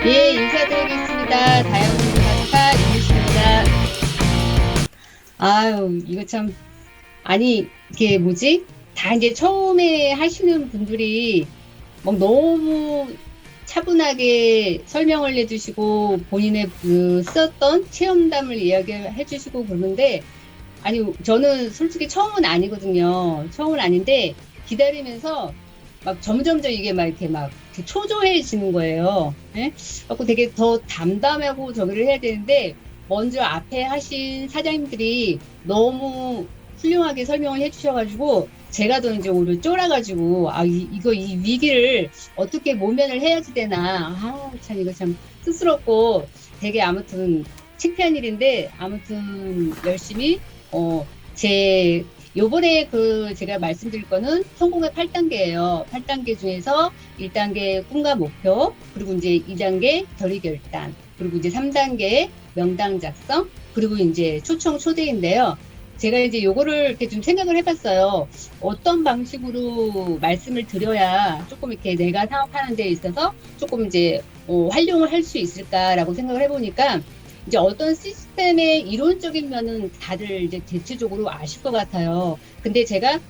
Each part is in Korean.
예, 인사드리겠습니다. 다양한 이미식입니다. 아유, 이거 참, 아니, 이게 뭐지? 다 이제 처음에 하시는 분들이 막 너무 차분하게 설명을 해주시고 본인의 그 썼던 체험담을 이야기해 주시고 그러는데, 아니, 저는 솔직히 처음은 아니거든요. 처음은 아닌데, 기다리면서 막 점점점 이게 막 이렇게 막 이렇게 초조해지는 거예요. 예? 그래서 되게 더 담담하고 저기를 해야 되는데, 먼저 앞에 하신 사장님들이 너무 훌륭하게 설명을 해주셔가지고, 제가 더 이제 오히려 쫄아가지고, 이 위기를 어떻게 모면을 해야지 되나. 참, 이거 참 쑥스럽고 되게 아무튼 창피한 일인데, 아무튼 열심히, 제 요번에 제가 말씀드릴 거는 성공의 8단계예요. 8단계 중에서 1단계 꿈과 목표, 그리고 이제 2단계 결의 결단, 그리고 이제 3단계 명당 작성, 그리고 이제 초청 초대인데요. 제가 이제 요거를 이렇게 좀 생각을 해봤어요. 어떤 방식으로 말씀을 드려야 조금 이렇게 내가 사업하는 데 있어서 조금 이제 활용을 할 수 있을까라고 생각을 해보니까 이제 어떤 시스템의 이론적인 면은 다들 이제 대체적으로 아실 것 같아요. 근데 제가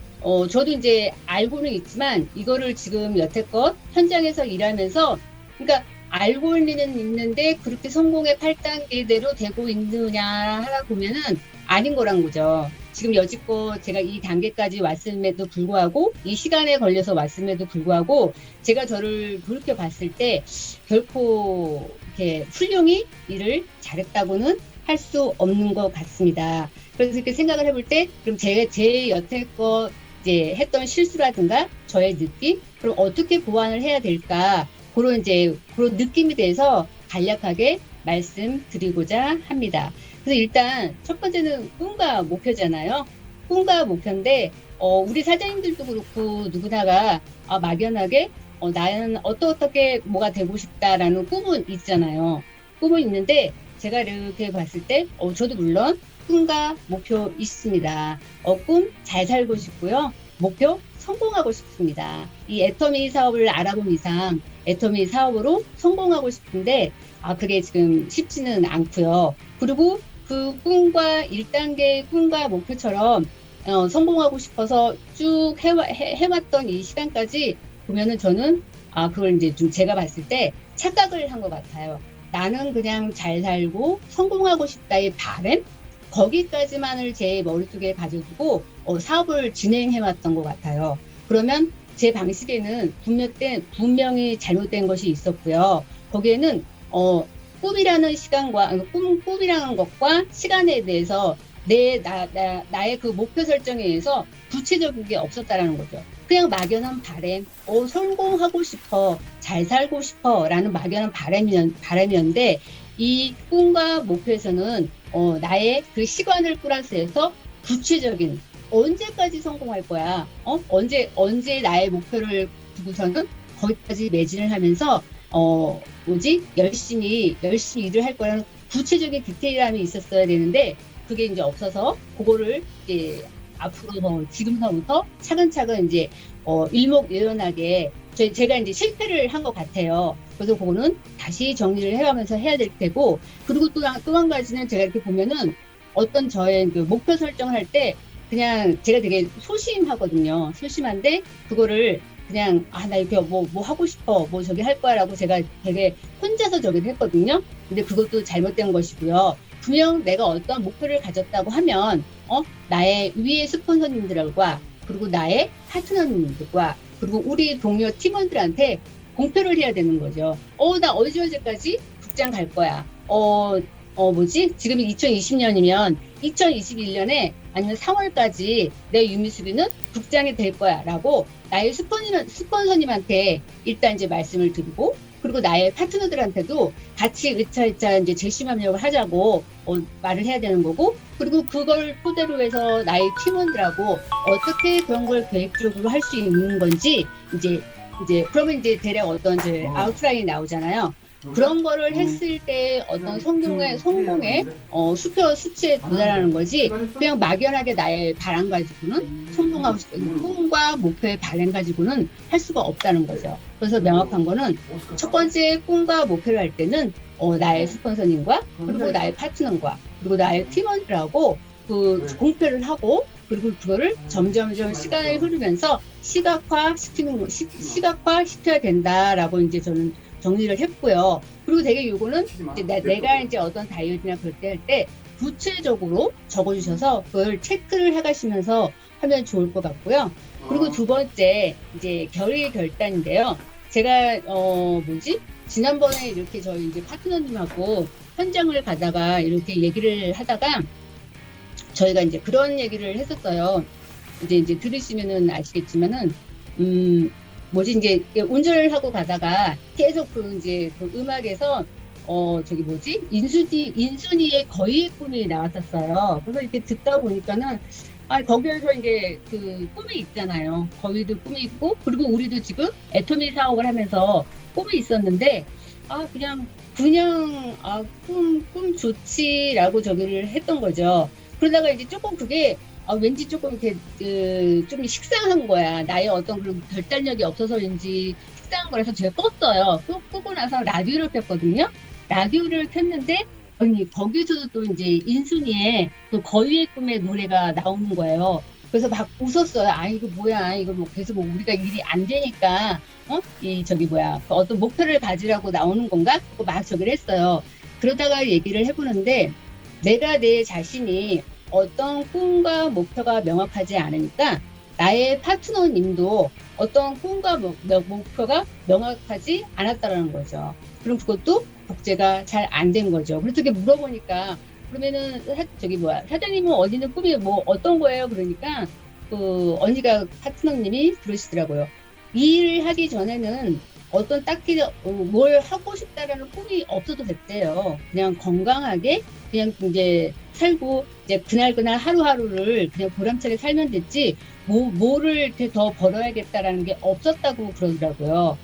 저도 이제 알고는 있지만 이거를 지금 여태껏 현장에서 일하면서 그러니까 알고는 있는데 그렇게 성공의 8단계대로 되고 있느냐 하나 보면은 아닌 거란 거죠. 지금 여지껏 제가 이 단계까지 왔음에도 불구하고 이 시간에 걸려서 왔음에도 불구하고 제가 저를 돌이켜 봤을 때 결코 이렇게 훌륭히 일을 잘했다고는 할 수 없는 것 같습니다. 그래서 이렇게 생각을 해볼 때 그럼 제 여태껏 이제 했던 실수라든가 저의 느낌 그럼 어떻게 보완을 해야 될까 그런 느낌에 대해서 간략하게 말씀드리고자 합니다. 그래서 일단 첫 번째는 꿈과 목표잖아요. 꿈과 목표인데 우리 사장님들도 그렇고 누구나가 막연하게 나는 어떻게 뭐가 되고 싶다라는 꿈은 있잖아요. 꿈은 있는데 제가 이렇게 봤을 때 저도 물론 꿈과 목표 있습니다. 꿈 잘 살고 싶고요. 목표 성공하고 싶습니다. 이 애터미 사업을 알아본 이상 애터미 사업으로 성공하고 싶은데 그게 지금 쉽지는 않고요. 그리고 그 꿈과 1단계 꿈과 목표처럼 성공하고 싶어서 쭉 해왔던 이 시간까지 보면은 저는 그걸 이제 좀 제가 봤을 때 착각을 한 것 같아요. 나는 그냥 잘 살고 성공하고 싶다의 바램 거기까지만을 제 머릿속에 가져두고 사업을 진행해왔던 것 같아요. 그러면 제 방식에는 분명히 잘못된 것이 있었고요. 거기에는 꿈이라는 시간과 꿈이라는 것과 시간에 대해서 나의 그 목표 설정에 의해서 구체적인 게 없었다라는 거죠. 그냥 막연한 바램, 성공하고 싶어, 잘 살고 싶어 라는 막연한 바램이었는데 이 꿈과 목표에서는 나의 그 시간을 플러스해서 구체적인 언제까지 성공할 거야? 언제 나의 목표를 두고서는 거기까지 매진을 하면서 열심히 일을 할 거라는 구체적인 디테일함이 있었어야 되는데, 그게 이제 없어서, 그거를 이제 앞으로 지금서부터 차근차근 이제, 일목요연하게, 제가 이제 실패를 한 것 같아요. 그래서 그거는 다시 정리를 해가면서 해야 될 테고, 그리고 또 한 가지는 제가 이렇게 보면은, 어떤 저의 그 목표 설정을 할 때, 그냥 제가 되게 소심하거든요. 소심한데, 그거를 그냥 나 이렇게 뭐 하고 싶어 뭐 저기 할 거야라고 제가 되게 혼자서 저기를 했거든요. 근데 그것도 잘못된 것이고요. 분명 내가 어떤 목표를 가졌다고 하면 나의 위의 스폰서님들과 그리고 나의 파트너님들과 그리고 우리 동료 팀원들한테 공표를 해야 되는 거죠. 나 어제까지 극장 갈 거야. 지금이 2020년이면 2021년에 아니면 3월까지 내 유미수비는 극장이 될 거야 라고 나의 스폰서님한테 일단 이제 말씀을 드리고, 그리고 나의 파트너들한테도 같이 으차으차 이제 재심합력을 하자고 말을 해야 되는 거고, 그리고 그걸 토대로 해서 나의 팀원들하고 어떻게 그런 걸 계획적으로 할 수 있는 건지 이제 그러면 이제 대략 어떤 이제 아웃라인이 나오잖아요. 그런 거를 했을 때 어떤 성공의 수치에 도달하는 거지, 그냥 막연하게 나의 바람 가지고는 성공 성공하고 싶은 꿈과 목표의 발행 가지고는 할 수가 없다는 거죠. 그래서 명확한 거는 첫 번째 꿈과 목표를 할 때는 나의 스폰서님과 그리고 나의 파트너과 그리고 나의 팀원들하고 그 공표를 하고 그리고 그거를 점점점 시간이 흐르면서 시각화시켜야 된다라고 이제 저는 정리를 했고요. 그리고 되게 요거는 이제 내가 이제 어떤 다이어트나 그럴 때 할 때 구체적으로 적어주셔서 그걸 체크를 해가시면서 하면 좋을 것 같고요. 그리고 두 번째 이제 결단인데요. 제가 지난번에 이렇게 저희 이제 파트너님하고 현장을 가다가 이렇게 얘기를 하다가 저희가 이제 그런 얘기를 했었어요. 이제 들으시면은 아시겠지만은 이제 운전을 하고 가다가 계속 그 음악에서 인순이의 거위의 꿈이 나왔었어요. 그래서 이렇게 듣다 보니까는 거기에서 이제 그 꿈이 있잖아요. 거위도 꿈이 있고 그리고 우리도 지금 애터미 사업을 하면서 꿈이 있었는데 꿈 좋지라고 저기를 했던 거죠. 그러다가 이제 조금 그게 왠지 조금 이렇게 좀 식상한 거야. 나의 어떤 그런 결단력이 없어서인지 식상한 거라서 제가 껐어요. 끄고 나서 라디오를 켰거든요. 라디오를 켰는데 거기서도 또 이제 인순이의 또 거위의 꿈의 노래가 나오는 거예요. 그래서 막 웃었어요. 이거 뭐야? 이거 뭐 계속 뭐 우리가 일이 안 되니까 그 어떤 목표를 가지라고 나오는 건가? 막 저기를 했어요. 그러다가 얘기를 해보는데 내가 내 자신이 어떤 꿈과 목표가 명확하지 않으니까 나의 파트너님도 어떤 꿈과 목표가 명확하지 않았다라는 거죠. 그럼 그것도 복제가 잘 안 된 거죠. 그래서 이렇게 물어보니까 그러면은 사장님은 어디는 꿈이 뭐 어떤 거예요? 그러니까 그 언니가 파트너님이 그러시더라고요. 이 일을 하기 전에는 어떤 딱히 뭘 하고 싶다라는 꿈이 없어도 됐대요. 그냥 건강하게 그냥 이제 살고 이제 그날 하루하루를 그냥 보람차게 살면 됐지 뭐를 이렇게 더 벌어야겠다라는 게 없었다고 그러더라고요.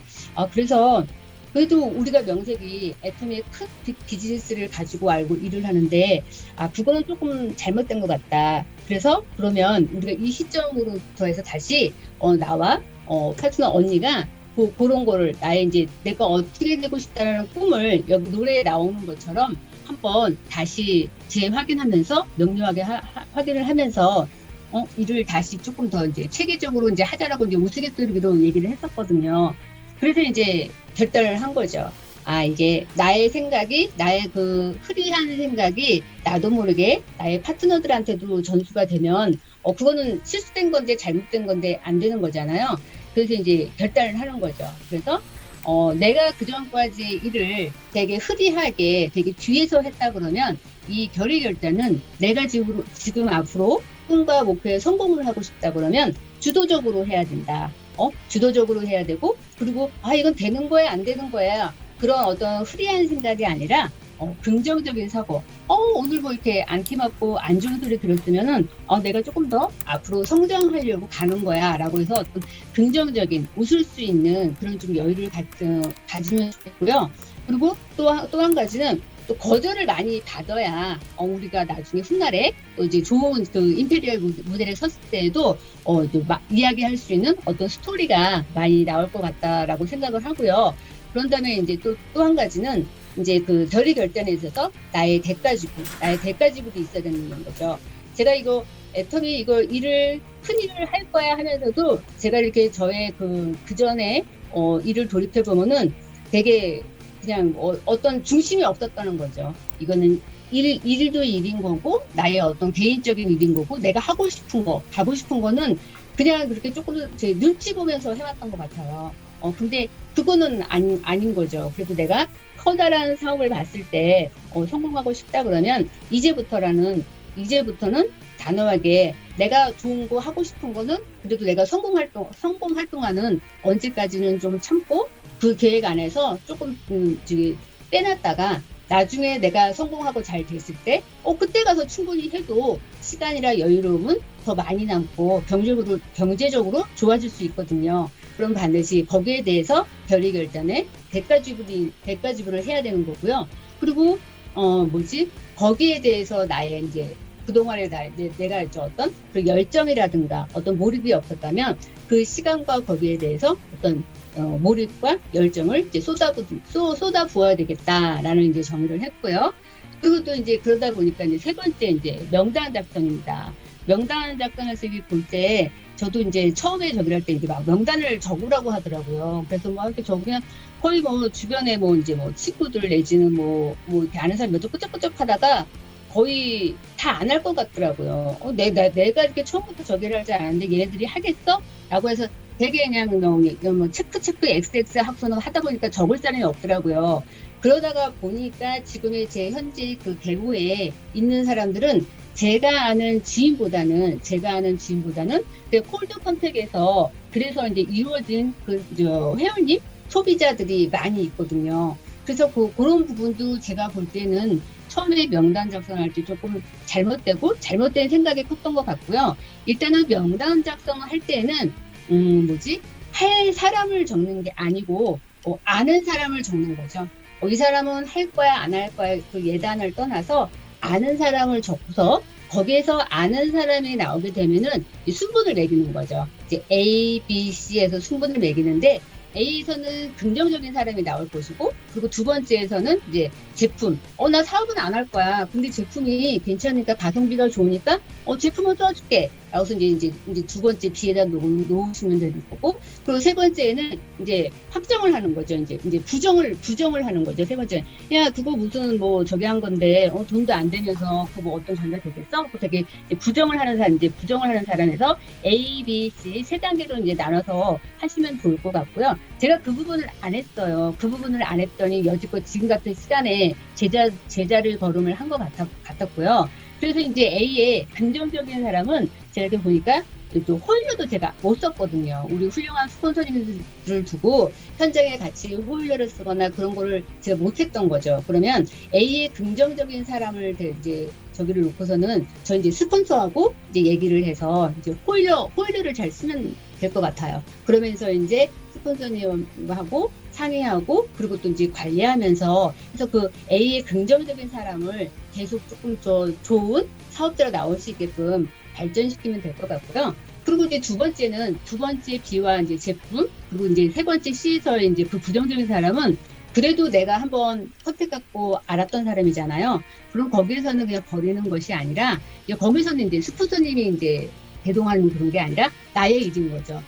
그래서 그래도 우리가 명색이 애터미의 큰 비즈니스를 가지고 알고 일을 하는데 그거는 조금 잘못된 것 같다. 그래서 그러면 우리가 이 시점으로부터 해서 다시 나와 파트너 언니가 그런 거를 나의 이제 내가 어떻게 되고 싶다는 꿈을 여기 노래에 나오는 것처럼 한번 다시 재확인하면서 명료하게 확인을 하면서 일을 다시 조금 더 이제 체계적으로 이제 하자라고 이제 우스갯소리로 얘기를 했었거든요. 그래서 이제 결단을 한 거죠. 이게 나의 생각이 나의 그 흐리한 생각이 나도 모르게 나의 파트너들한테도 전수가 되면 그거는 실수된 건데 잘못된 건데 안 되는 거잖아요. 그래서 이제 결단을 하는 거죠. 그래서 내가 그전까지 일을 되게 흐리하게 되게 뒤에서 했다 그러면 이 결단은 내가 지금 앞으로 꿈과 목표에 성공을 하고 싶다 그러면 주도적으로 해야 된다. 주도적으로 해야 되고 그리고 이건 되는 거야 안 되는 거야 그런 어떤 흐리한 생각이 아니라 긍정적인 사고 오늘 뭐 이렇게 안티 맞고 안 좋은 소리 들었으면은 내가 조금 더 앞으로 성장하려고 가는 거야 라고 해서 어떤 긍정적인 웃을 수 있는 그런 좀 여유를 가지면 좋겠고요. 그리고 또 한 가지는 또 거절을 많이 받아야 우리가 나중에 훗날에 또 이제 좋은 그 임페리얼 무대에 섰을 때에도 이야기할 수 있는 어떤 스토리가 많이 나올 것 같다라고 생각을 하고요. 그런 다음에 이제 또 한 가지는 이제 그 결단에 있어서 나의 대가지불이 있어야 되는 거죠. 제가 애터미 큰 일을 할 거야 하면서도 제가 이렇게 저의 그 전에 일을 돌입해 보면은 되게 그냥 어떤 중심이 없었다는 거죠. 이거는 일도 일인 거고 나의 어떤 개인적인 일인 거고 내가 가고 싶은 거는 그냥 그렇게 조금 제 눈치 보면서 해왔던 것 같아요. 근데 그거는 아닌 거죠. 그래도 내가 커다란 사업을 봤을 때 성공하고 싶다 그러면 이제부터는 단호하게 내가 좋은 거 하고 싶은 거는 그래도 내가 성공할 동안은 언제까지는 좀 참고 그 계획 안에서 조금 빼놨다가 나중에 내가 성공하고 잘 됐을 때 그때 가서 충분히 해도 시간이나 여유로움은 더 많이 남고 경제적으로 좋아질 수 있거든요. 그럼 반드시 거기에 대해서 결단에 대가 지불을 해야 되는 거고요. 그리고 거기에 대해서 나의 이제 그동안에 내가 이제 어떤 그 열정이라든가 어떤 몰입이 없었다면 그 시간과 거기에 대해서 어떤 몰입과 열정을 이제 쏟아부어야 되겠다라는 이제 정의를 했고요. 그리고 또 이제 그러다 보니까 이제 세 번째 이제 명단 작성입니다. 명단 작성해서 볼 때 저도 이제 처음에 저기를 할 때 이제 막 명단을 적으라고 하더라고요. 그래서 뭐 이렇게 적으면 거의 뭐 주변에 뭐 이제 뭐 친구들 내지는 뭐 이렇게 아는 사람 몇명 끄적끄적 하다가 거의 다 안 할 것 같더라고요. 내가 이렇게 처음부터 저기를 하지 않았는데 얘네들이 하겠어? 라고 해서 되게 그냥 뭐 체크 XX 학습을 하다 보니까 적을 사람이 없더라고요. 그러다가 보니까 지금의 제 현재 그 대구에 있는 사람들은 제가 아는 지인보다는 그 콜드 컨택에서 그래서 이제 이루어진 회원님 소비자들이 많이 있거든요. 그래서 그런 부분도 제가 볼 때는 처음에 명단 작성할 때 조금 잘못된 생각이 컸던 것 같고요. 일단은 명단 작성을 할 때는 할 사람을 적는 게 아니고 아는 사람을 적는 거죠. 이 사람은 할 거야 안 할 거야 그 예단을 떠나서 아는 사람을 적고서 거기에서 아는 사람이 나오게 되면은 순번을 매기는 거죠. 이제 A, B, C에서 순번을 매기는데 A에서는 긍정적인 사람이 나올 것이고, 그리고 두 번째에서는 이제 제품. 나 사업은 안 할 거야. 근데 제품이 괜찮으니까 가성비가 좋으니까 제품을 써줄게. 라고서 이제 두 번째 B에다 놓으시면 되는 거고, 그리고 세 번째는 이제 확정을 하는 거죠. 이제 부정을 하는 거죠. 세 번째는 야 그거 무슨 뭐 저기 한 건데 돈도 안 되면서 그거 뭐 어떤 전략 되겠어? 그 되게 부정을 하는 사람에서 A, B, C 세 단계로 이제 나눠서 하시면 좋을 것 같고요. 제가 그 부분을 안 했어요. 그 부분을 안 했더니 여지껏 지금 같은 시간에 제자를 걸음을 한 것 같았고요. 그래서 이제 A의 긍정적인 사람은 제가 이렇게 보니까 또 호일러도 제가 못 썼거든요. 우리 훌륭한 스폰서님들을 두고 현장에 같이 호일러를 쓰거나 그런 거를 제가 못했던 거죠. 그러면 A의 긍정적인 사람을 이제 저기를 놓고서는 저 이제 스폰서하고 이제 얘기를 해서 이제 호일러를 잘 쓰면 될 것 같아요. 그러면서 이제 스폰서님하고 상의하고 그리고 또 이제 관리하면서 그래서 그 A의 긍정적인 사람을 계속 조금 더 좋은 사업자로 나올 수 있게끔 발전시키면 될 것 같고요. 그리고 이제 두 번째 B와 이제 제품, 그리고 이제 세 번째 C에서의 이제 그 부정적인 사람은 그래도 내가 한번 컨택받고 알았던 사람이잖아요. 그럼 거기에서는 그냥 버리는 것이 아니라, 거기서는 이제 스폰서님이 이제 대동하는 그런 게 아니라 나의 일인 거죠.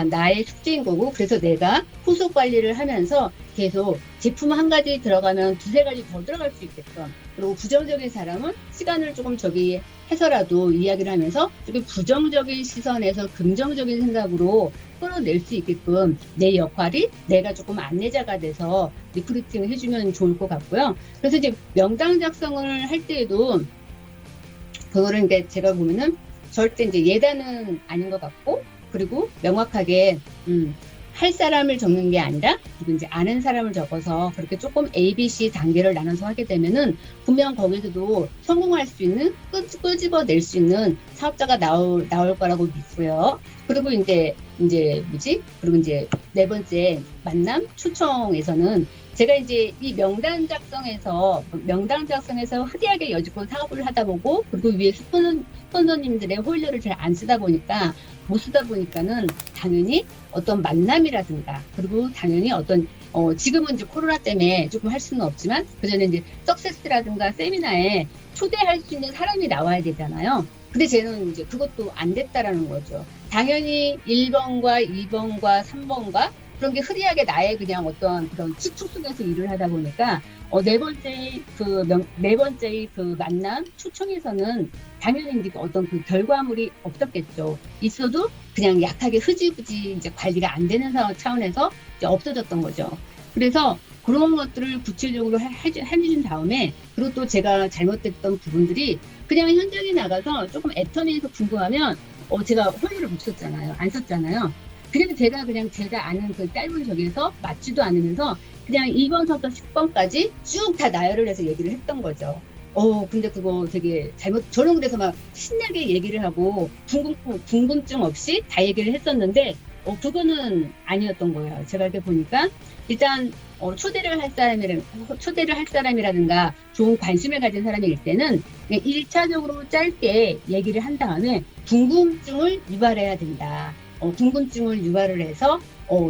나의 숙제인 거고, 그래서 내가 후속 관리를 하면서 계속 제품 한 가지 들어가면 두세 가지 더 들어갈 수 있게끔, 그리고 부정적인 사람은 시간을 조금 저기 해서라도 이야기를 하면서 조금 부정적인 시선에서 긍정적인 생각으로 끌어낼 수 있게끔 내 역할이 내가 조금 안내자가 돼서 리크루팅을 해주면 좋을 것 같고요. 그래서 이제 명단 작성을 할 때에도 그거를 이제 제가 보면은 절대 이제 예단은 아닌 것 같고, 그리고 명확하게 할 사람을 적는 게 아니라 그리고 이제 아는 사람을 적어서 그렇게 조금 A, B, C 단계를 나눠서 하게 되면은 분명 거기서도 성공할 수 있는 끄집어낼 수 있는 사업자가 나올 거라고 믿고요. 그리고 그리고 이제 네 번째 만남 초청에서는 제가 이제 이 명단 작성에서 흐리하게 여지껏 사업을 하다 보고, 그리고 위에 스폰서님들의 호일러를 잘 안 쓰다 보니까 못 쓰다 보니까는 당연히 어떤 만남이라든가, 그리고 당연히 어떤 지금은 이제 코로나 때문에 조금 할 수는 없지만 그전에 이제 석세스라든가 세미나에 초대할 수 있는 사람이 나와야 되잖아요. 근데 쟤는 이제 그것도 안 됐다라는 거죠. 당연히 1번과 2번과 3번과 그런 게 흐리하게 나의 그냥 어떤 그런 추측 속에서 일을 하다 보니까 네 번째 그 만남 초청에서는 당연히 이제 어떤 그 결과물이 없었겠죠. 있어도 그냥 약하게 흐지부지 이제 관리가 안 되는 차원에서 이제 없어졌던 거죠. 그래서 그런 것들을 구체적으로 해주신 다음에, 그리고 또 제가 잘못됐던 부분들이 그냥 현장에 나가서 조금 애터미에서 궁금하면 제가 호의를 못 썼잖아요. 안 썼잖아요. 그래서 제가 아는 그 짧은 저기에서 맞지도 않으면서 그냥 2번부터 10번까지 쭉 다 나열을 해서 얘기를 했던 거죠. 근데 그거 되게 저는 그래서 막 신나게 얘기를 하고 궁금증 없이 다 얘기를 했었는데, 그거는 아니었던 거예요. 제가 이렇게 보니까 일단 초대를 할 사람이라든가 좋은 관심을 가진 사람일 때는 1차적으로 짧게 얘기를 한 다음에 궁금증을 유발해야 된다. 궁금증을 유발을 해서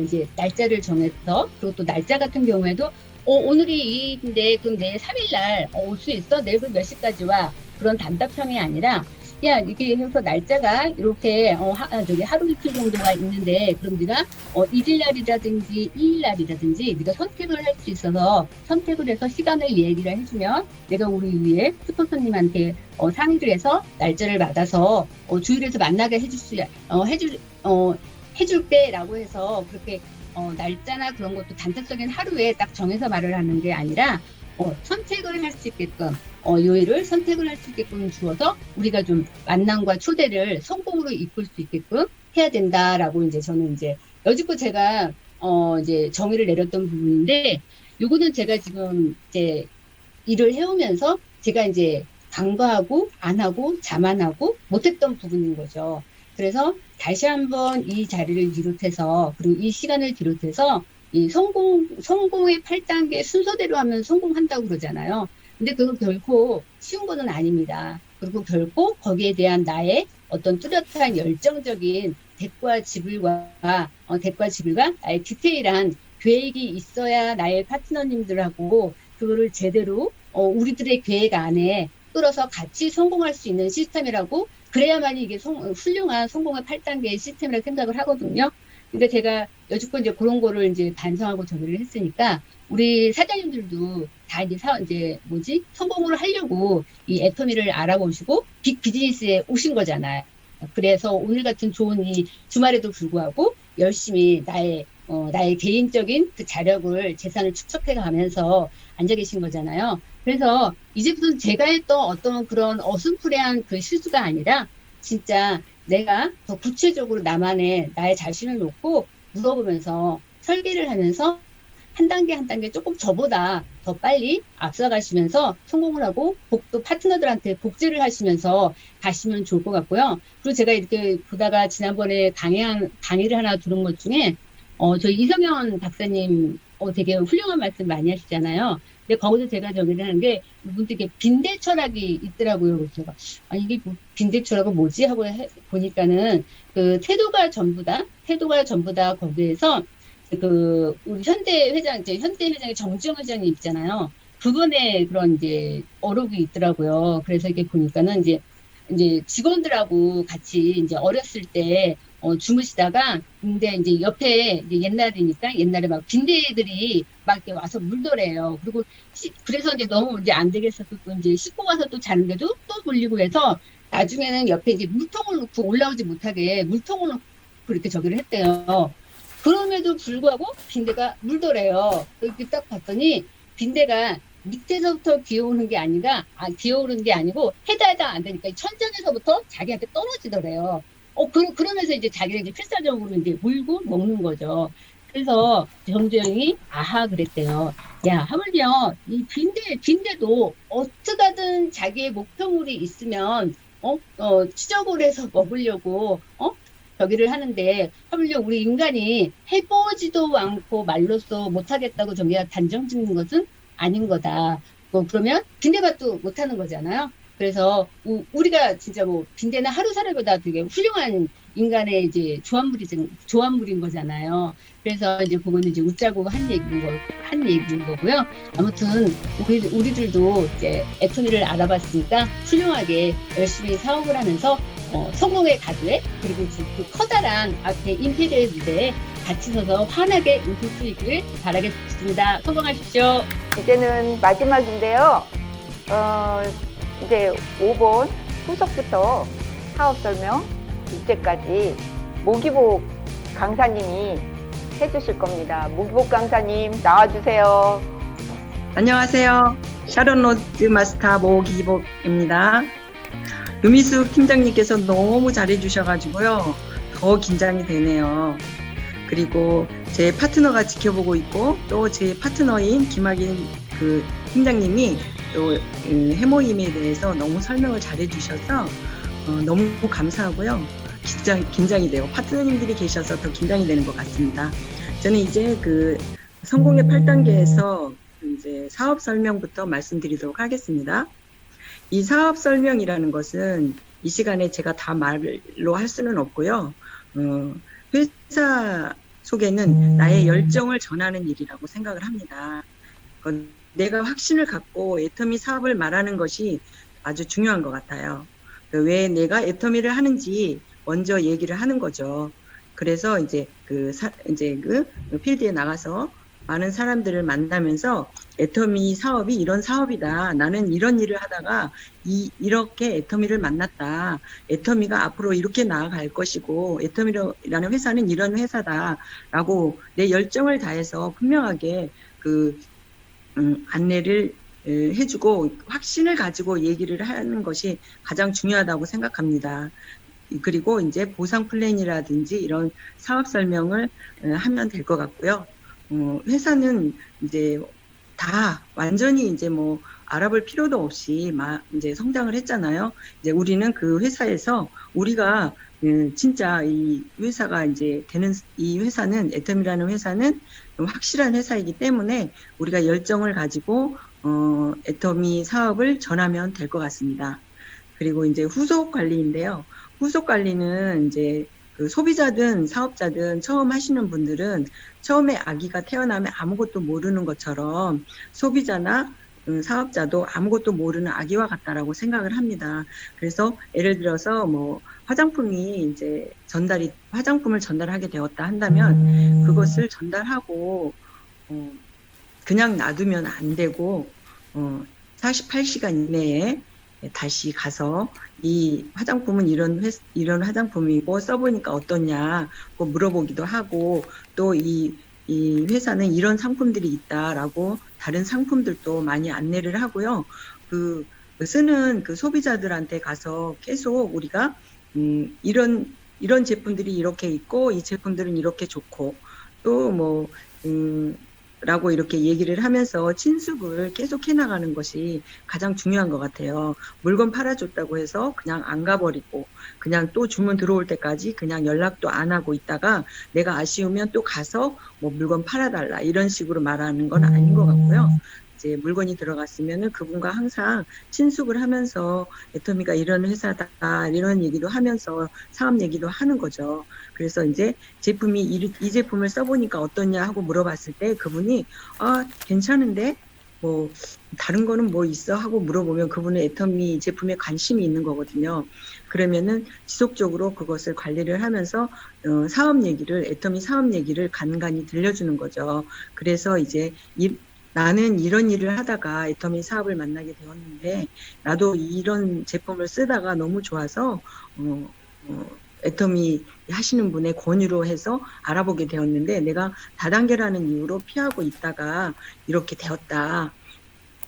이제 날짜를 정해서, 그리고 또 날짜 같은 경우에도 오늘이 2일인데 그럼 내일 3일날 올 수 있어? 내일 몇 시까지 와? 그런 단답형이 아니라 야, 이게 해서 날짜가 이렇게 저기 하루 이틀 정도가 있는데 그럼 네가 1일날이라든지 2일날이라든지 네가 선택을 할 수 있어서 선택을 해서 시간을 얘기를 해주면 내가 우리 위에 슈퍼손님한테 상의를 해서 날짜를 받아서 주일에서 만나게 해줄게라고 해서 그렇게 날짜나 그런 것도 단타적인 하루에 딱 정해서 말을 하는 게 아니라 선택을 할 수 있게끔 요일을 선택을 할 수 있게끔 주어서 우리가 좀 만남과 초대를 성공으로 이끌 수 있게끔 해야 된다라고 이제 저는 이제 여지껏 제가 이제 정의를 내렸던 부분인데 요거는 제가 지금 이제 일을 해오면서 제가 이제 간과하고 안 하고 자만하고 못했던 부분인 거죠. 그래서 다시 한번 이 자리를 비롯해서 그리고 이 시간을 비롯해서 이 성공의 8단계 순서대로 하면 성공한다고 그러잖아요. 근데 그건 결코 쉬운 거는 아닙니다. 그리고 결코 거기에 대한 나의 어떤 뚜렷한 열정적인 대가 지불과 나의 디테일한 계획이 있어야 나의 파트너님들하고 그거를 제대로 우리들의 계획 안에 끌어서 같이 성공할 수 있는 시스템이라고 그래야만이 이게 훌륭한 성공의 8단계의 시스템이라고 생각을 하거든요. 근데 제가 여지껏 이제 그런 거를 이제 반성하고 정리를 했으니까 우리 사장님들도 다 이제 성공을 하려고 이 애터미를 알아보시고 빅 비즈니스에 오신 거잖아요. 그래서 오늘 같은 좋은 이 주말에도 불구하고 열심히 나의 개인적인 그 자력을 재산을 축적해 가면서 앉아 계신 거잖아요. 그래서 이제부터는 제가 했던 어떤 그런 어슴푸레한 그 실수가 아니라 진짜 내가 더 구체적으로 나의 자신을 놓고 물어보면서 설계를 하면서 한 단계 한 단계 조금 저보다 더 빨리 앞서가시면서 성공을 하고 또 파트너들한테 복제를 하시면서 가시면 좋을 것 같고요. 그리고 제가 이렇게 보다가 지난번에 강의를 하나 들은 것 중에 저희 이성현 박사님 되게 훌륭한 말씀 많이 하시잖아요. 근데 거기서 제가 정리를 하는 게 이분도 이게 빈대 철학이 있더라고요. 그래서 제가 이게 빈대 철학은 뭐지 하고 보니까는 그 태도가 전부다 거기에서 우리 현대 회장의 정주영 회장이 있잖아요. 그분의 그런 이제 어록이 있더라고요. 그래서 이게 보니까는 이제 직원들하고 같이 이제 어렸을 때 주무시다가 근데 이제 옆에 이제 옛날에 막 빈대들이 막 이렇게 와서 물더래요. 그리고 그래서 이제 너무 이제 안 되겠어서 또 이제 씻고 와서 또 자는데도 또 물리고 해서 나중에는 옆에 이제 물통을 놓고 올라오지 못하게 물통을 놓고 이렇게 저기를 했대요. 그럼에도 불구하고 빈대가 물더래요. 이렇게 딱 봤더니 빈대가 밑에서부터 기어오는 게 기어오는 게 아니고 해다 안 되니까 천장에서부터 자기한테 떨어지더래요. 그러면서 이제 자기가 이제 필사적으로 이제 물고 먹는 거죠. 그래서 정주영이 아하 그랬대요. 야, 하물며 이 빈대도 어떻게든 자기의 목표물이 있으면 추적을 해서 먹으려고 저기를 하는데 하물며 우리 인간이 해보지도 않고 말로써 못하겠다고 저기가 단정 짓는 것은 아닌 거다. 그러면 빈대가 또 못하는 거잖아요. 그래서 우리가 진짜 빈대는 하루 살이보다 되게 훌륭한 인간의 이제 조합물인 거잖아요. 그래서 이제 그거는 이제 웃자고 한 얘기인 거고요. 아무튼 우리들도 이제 애터미를 알아봤으니까 훌륭하게 열심히 사업을 하면서 성공의 가드에 그리고 그 커다란 앞에 임페리얼 무대에 같이 서서 환하게 웃을 수 있길 바라겠습니다. 성공하십시오. 이제는 마지막인데요. 이제 5번 후속부터 사업 설명 이제까지 모기복 강사님이 해주실 겁니다. 모기복 강사님 나와주세요. 안녕하세요. 샤론 로즈 마스터 모기복입니다. 유미숙 팀장님께서 너무 잘해주셔가지고요. 더 긴장이 되네요. 그리고 제 파트너가 지켜보고 있고 또 제 파트너인 김학인 그 팀장님이 또 해모임에 대해서 너무 설명을 잘해주셔서 너무 감사하고요. 긴장이 돼요. 파트너님들이 계셔서 더 긴장이 되는 것 같습니다. 저는 이제 그 성공의 8단계에서 이제 사업 설명부터 말씀드리도록 하겠습니다. 이 사업 설명이라는 것은 이 시간에 제가 다 말로 할 수는 없고요. 회사 속에는 나의 열정을 전하는 일이라고 생각을 합니다. 내가 확신을 갖고 애터미 사업을 말하는 것이 아주 중요한 것 같아요. 왜 내가 애터미를 하는지 먼저 얘기를 하는 거죠. 그래서 이제 그 필드에 나가서 많은 사람들을 만나면서 애터미 사업이 이런 사업이다. 나는 이런 일을 하다가 이렇게 애터미를 만났다. 애터미가 앞으로 이렇게 나아갈 것이고 애터미라는 회사는 이런 회사다라고 내 열정을 다해서 분명하게 안내를 해주고 확신을 가지고 얘기를 하는 것이 가장 중요하다고 생각합니다. 그리고 이제 보상 플랜이라든지 이런 사업 설명을 하면 될 것 같고요. 회사는 이제 다 완전히 이제 뭐 알아볼 필요도 없이 이제 성장을 했잖아요. 이제 우리는 그 회사에서 우리가 진짜 이 회사가 이제 이 회사는 애터미라는 회사는 확실한 회사이기 때문에 우리가 열정을 가지고 애터미 사업을 전하면 될 것 같습니다. 그리고 이제 후속 관리인데요. 후속 관리는 이제 그 소비자든 사업자든 처음 하시는 분들은 처음에 아기가 태어나면 아무것도 모르는 것처럼 소비자나 사업자도 아무것도 모르는 아기와 같다라고 생각을 합니다. 그래서 예를 들어서 뭐 화장품이 이제 화장품을 전달하게 되었다 한다면 그것을 전달하고 그냥 놔두면 안 되고 48시간 이내에 다시 가서 이 화장품은 이런 화장품이고 써보니까 어떠냐 물어보기도 하고 또 이 회사는 이런 상품들이 있다라고 다른 상품들도 많이 안내를 하고요. 쓰는 그 소비자들한테 가서 계속 우리가 이런 제품들이 이렇게 있고 이 제품들은 이렇게 좋고 또 라고 이렇게 얘기를 하면서 친숙을 계속 해나가는 것이 가장 중요한 것 같아요. 물건 팔아줬다고 해서 그냥 안 가버리고 그냥 또 주문 들어올 때까지 그냥 연락도 안 하고 있다가 내가 아쉬우면 또 가서 뭐 물건 팔아달라 이런 식으로 말하는 건 아닌 것 같고요. 이제 물건이 들어갔으면은 그분과 항상 친숙을 하면서 애터미가 이런 회사다 이런 얘기도 하면서 사업 얘기도 하는 거죠. 그래서 이제 이 제품을 써보니까 어떠냐 하고 물어봤을 때 그분이 괜찮은데 뭐 다른 거는 뭐 있어 하고 물어보면 그분은 애터미 제품에 관심이 있는 거거든요. 그러면은 지속적으로 그것을 관리를 하면서 애터미 사업 얘기를 간간히 들려주는 거죠. 그래서 이제 나는 이런 일을 하다가 애터미 사업을 만나게 되었는데 나도 이런 제품을 쓰다가 너무 좋아서 애터미 하시는 분의 권유로 해서 알아보게 되었는데 내가 다단계라는 이유로 피하고 있다가 이렇게 되었다.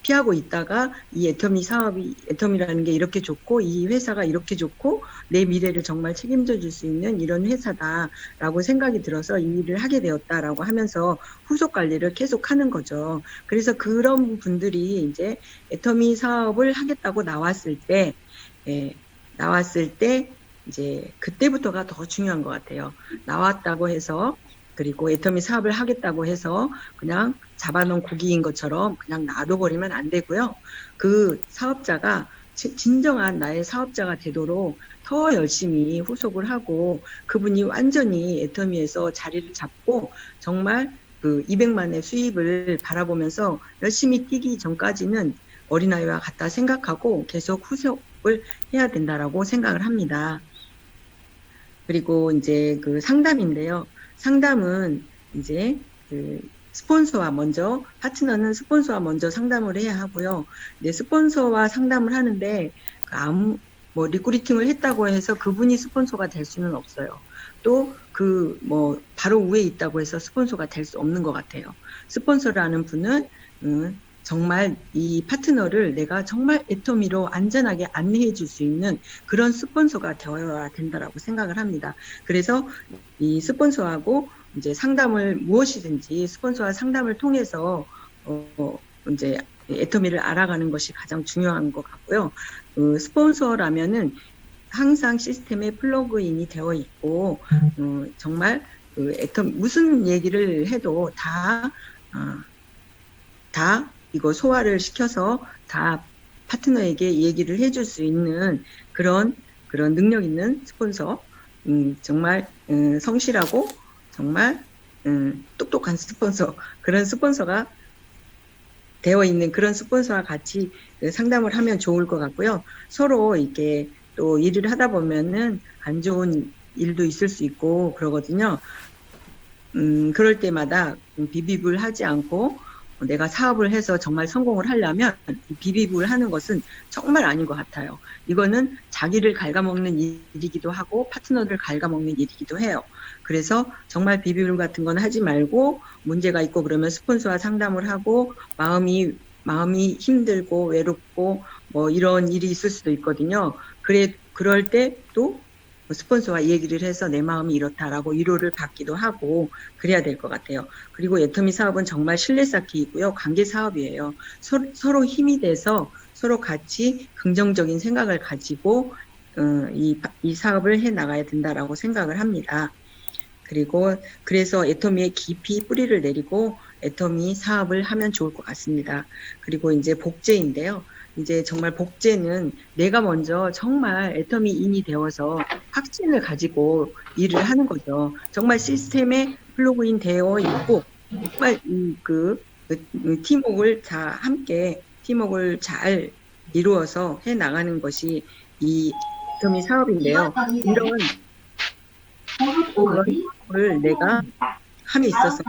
피하고 있다가 이 애터미라는 게 이렇게 좋고 이 회사가 이렇게 좋고 내 미래를 정말 책임져 줄 수 있는 이런 회사다라고 생각이 들어서 이 일을 하게 되었다라고 하면서 후속 관리를 계속 하는 거죠. 그래서 그런 분들이 이제 애터미 사업을 하겠다고 나왔을 때 이제 그때부터가 더 중요한 것 같아요. 나왔다고 해서 그리고 애터미 사업을 하겠다고 해서 그냥 잡아놓은 고기인 것처럼 그냥 놔둬버리면 안 되고요. 그 사업자가 진정한 나의 사업자가 되도록 더 열심히 후속을 하고 그분이 완전히 애터미에서 자리를 잡고 정말 그 200만의 수입을 바라보면서 열심히 뛰기 전까지는 어린아이와 같다 생각하고 계속 후속을 해야 된다라고 생각을 합니다. 그리고 이제 그 상담인데요. 상담은 이제 파트너는 스폰서와 먼저 상담을 해야 하고요. 이제 스폰서와 상담을 하는데 리크루팅을 했다고 해서 그분이 스폰서가 될 수는 없어요. 또 바로 위에 있다고 해서 스폰서가 될 수 없는 것 같아요. 스폰서라는 분은 정말 이 파트너를 내가 정말 애터미로 안전하게 안내해 줄 수 있는 그런 스폰서가 되어야 된다라고 생각을 합니다. 그래서 이 스폰서하고 이제 무엇이든지 스폰서와 상담을 통해서 이제 애터미를 알아가는 것이 가장 중요한 것 같고요. 스폰서라면은 항상 시스템에 플러그인이 되어 있고 정말 무슨 얘기를 해도 다 이거 소화를 시켜서 다 파트너에게 얘기를 해줄 수 있는 그런 능력 있는 스폰서, 정말 성실하고 정말 똑똑한 스폰서, 그런 스폰서가 되어 있는 그런 스폰서와 같이 상담을 하면 좋을 것 같고요. 서로 이렇게 또 일을 하다 보면은 안 좋은 일도 있을 수 있고 그러거든요. 그럴 때마다 비비불 하지 않고 내가 사업을 해서 정말 성공을 하려면 비비불 하는 것은 정말 아닌 것 같아요. 이거는 자기를 갉아먹는 일이기도 하고 파트너를 갉아먹는 일이기도 해요. 그래서 정말 비비불 같은 건 하지 말고 문제가 있고 그러면 스폰서와 상담을 하고 마음이 힘들고 외롭고 뭐 이런 일이 있을 수도 있거든요. 그럴 때 또 스폰서와 얘기를 해서 내 마음이 이렇다라고 위로를 받기도 하고 그래야 될 것 같아요. 그리고 애터미 사업은 정말 신뢰 쌓기이고요. 관계 사업이에요. 서로 힘이 돼서 서로 같이 긍정적인 생각을 가지고 이 사업을 해 나가야 된다라고 생각을 합니다. 그리고 그래서 애터미에 깊이 뿌리를 내리고 애터미 사업을 하면 좋을 것 같습니다. 그리고 이제 복제인데요. 이제 정말 복제는 내가 먼저 정말 애터미인이 되어서 확신을 가지고 일을 하는 거죠. 정말 시스템에 플러그인 되어 있고 정말 팀워크를 함께 팀워크를 잘 이루어서 해 나가는 것이 이 애터미 사업인데요. 이런 걸 내가 함이 있어서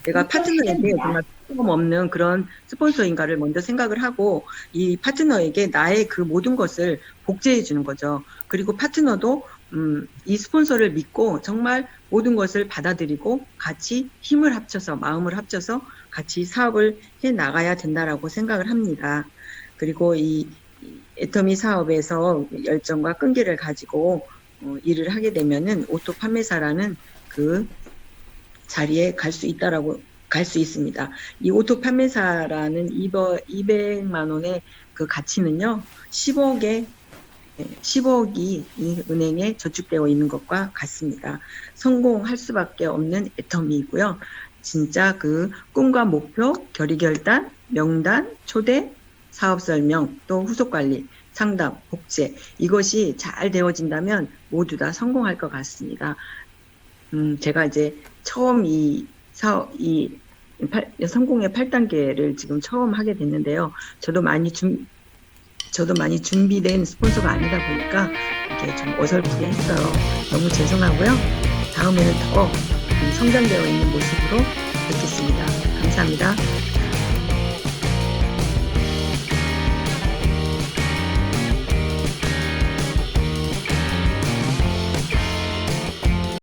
내가 파트너에게 정말 없는 그런 스폰서인가를 먼저 생각을 하고 이 파트너에게 나의 그 모든 것을 복제해 주는 거죠. 그리고 파트너도 이 스폰서를 믿고 정말 모든 것을 받아들이고 같이 힘을 합쳐서 마음을 합쳐서 같이 사업을 해 나가야 된다라고 생각을 합니다. 그리고 이 애터미 사업에서 열정과 끈기를 가지고 일을 하게 되면은 오토 판매사라는 그 자리에 갈 수 있습니다. 이 오토 판매사라는 200만 원의 그 가치는요, 10억이 이 은행에 저축되어 있는 것과 같습니다. 성공할 수밖에 없는 애터미이고요. 진짜 그 꿈과 목표, 결의결단, 명단, 초대, 사업 설명, 또 후속 관리, 상담, 복제 이것이 잘 되어진다면 모두 다 성공할 것 같습니다. 제가 이제 처음 성공의 8단계를 지금 처음 하게 됐는데요. 저도 많이 준비된 스폰서가 아니다 보니까 이게 좀 어설프게 했어요. 너무 죄송하고요. 다음에는 더 성장되어 있는 모습으로 뵙겠습니다. 감사합니다.